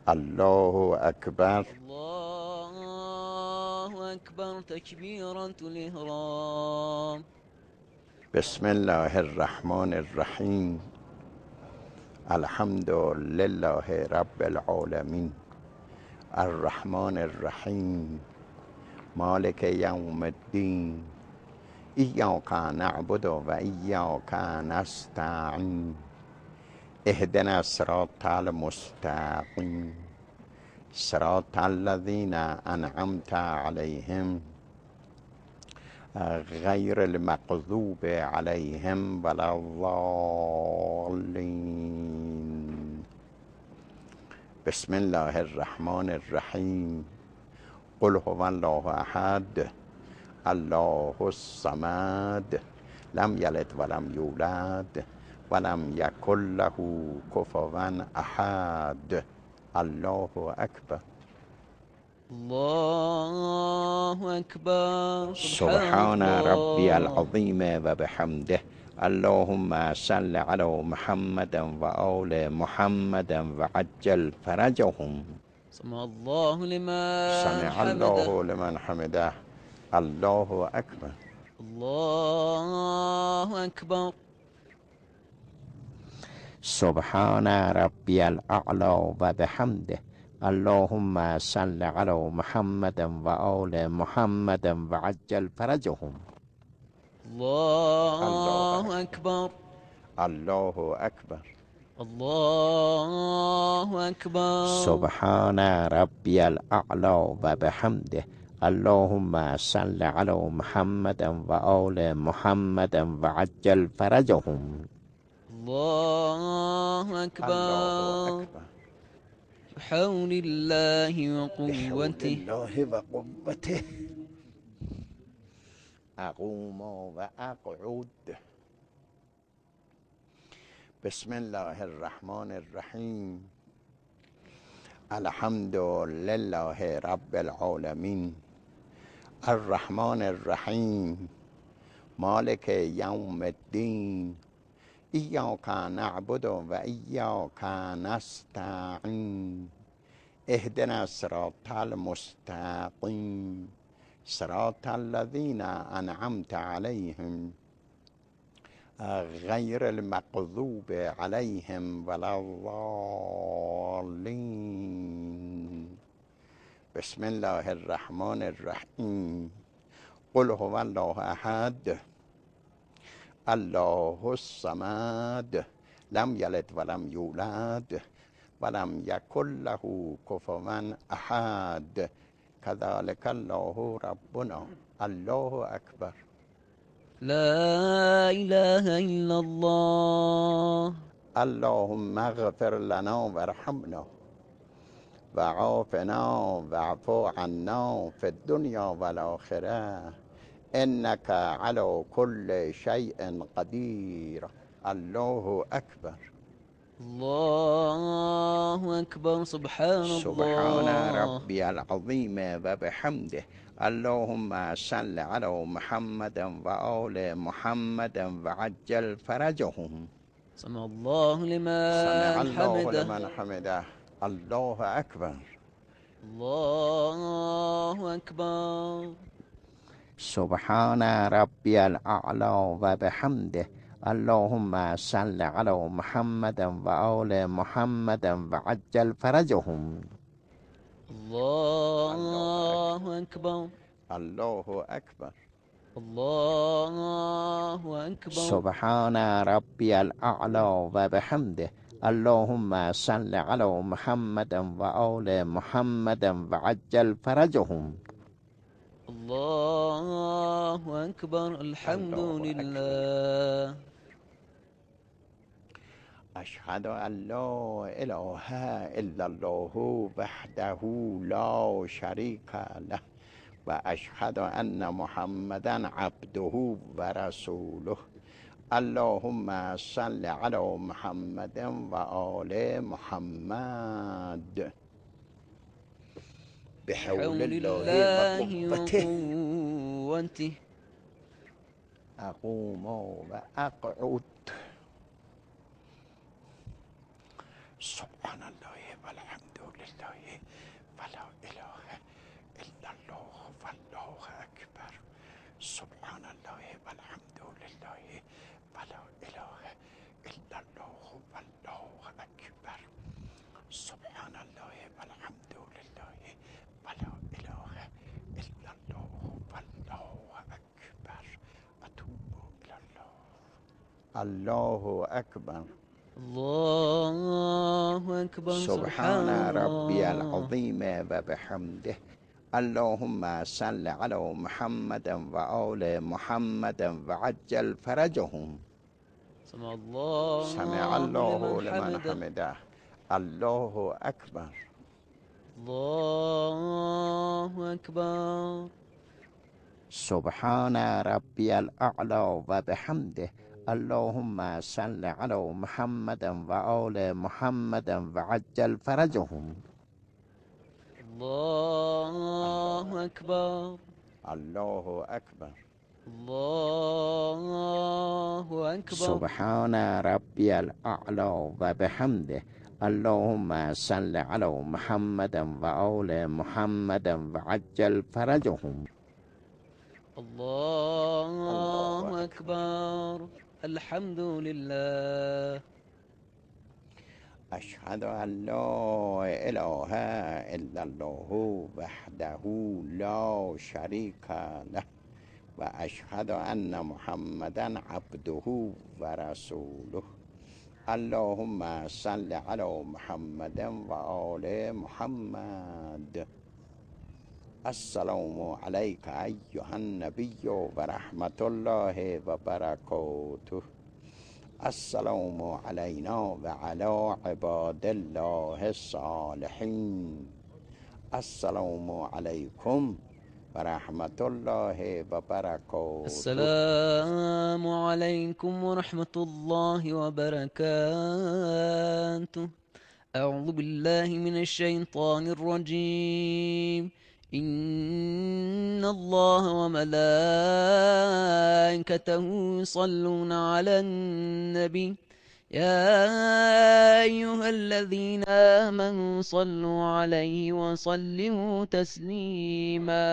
الله أكبر. الله أكبر تكبيرة الإحرام. بسم الله الرحمن الرحيم. الحمد لله رب العالمين الرحمن الرحيم مالك يوم الدين إياك نعبد وإياك نستعين اهدنا الصراط المستقيم صراط الذين أنعمت عليهم غير المغضوب عليهم ولا الضالين. بسم الله الرحمن الرحيم. قل هو الله أحد الله الصمد لم يلد ولم يولد ولم يكن له كفوا أحد. الله أكبر. الله أكبر سبحان ربي العظيم وبحمده. اللهم صل على محمد وآل محمد وعجل فرجهم. سمع الله سمع الله لمن حمده. الله أكبر. الله أكبر. سبحان ربي الأعلى وبحمده. اللهم صل على محمد وآل محمد وعجل فرجهم. الله أكبر. الله أكبر. الله أكبر. سبحان ربي الأعلى وبحمده. اللهم صل على محمد وآل محمد وعجل فرجهم. الله أكبر. بحول الله وقوته. أقوم وأقعد. بسم الله الرحمن الرحيم. الحمد لله رب العالمين الرحمن الرحيم مالك يوم الدين إياك نعبد وإياك نستعين اهدنا الصراط المستقيم صراط الذين أنعمت عليهم غير المغضوب عليهم ولا الضالين. بسم الله الرحمن الرحيم. قل هو الله أحد الله الصمد لم يلد ولم يولد ولم يكن له كفوا أحد. كذلك الله ربنا. الله أكبر. لا إله إلا الله. اللهم اغفر لنا وارحمنا وعافنا واعف عنا في الدنيا والآخرة إنك على كل شيء قدير. الله أكبر. الله أكبر. سبحان ربي العظيم وبحمده. اللهم صل على محمد وآل محمد وعجل فرجهم. سمع الله لمن حمده. الله أكبر. الله أكبر. سبحان ربي الأعلى وبحمده. اللهم صل على محمد وآل محمد وعجل فرجهم. الله أكبر. الله أكبر. الله أكبر. سبحان ربي الأعلى وبحمده. اللهم صل على محمد وآل محمد وعجل فرجهم. الله أكبر. الحمد لله. أشهد أن لا إله إلا الله وحده لا شريك له وأشهد أن محمدا عبده ورسوله. اللهم صل على محمد وآل محمد. بحول الله وقوته. أقوم وأقعد. سبحان الله والحمد لله ولا إله إلا الله والله أكبر سبحان الله والحمد لله ولا إله إلا الله والله أكبر سبحان الله والحمد لله ولا إله إلا الله والله أكبر أتوب إلى الله الله أكبر الله أكبر سبحان ربي العظيم وبحمده اللهم صل على محمد وآل محمد وعجل فرجهم سمع الله سمع الله لمن حمده. حمده الله أكبر الله أكبر سبحان ربي الأعلى وبحمده اللهم صل على محمد وآل محمد وعجل فرجهم الله أكبر الله أكبر الله أكبر سبحان ربي الأعلى وبحمده اللهم صل على محمد وآل محمد وعجل فرجهم الله أكبر الحمد لله أشهد أن لا إله إلا الله وحده لا شريك له وأشهد أن محمدا عبده ورسوله اللهم صل على محمد وآل محمد السلام عليك أيها النبي ورحمة الله وبركاته السلام علينا وعلى عباد الله الصالحين السلام عليكم ورحمة الله وبركاته السلام عليكم ورحمة الله وبركاته أعوذ بالله من الشيطان الرجيم إن الله وملائكته يصلون على النبي يا أيها الذين آمنوا صلوا عليه وسلموا تسليما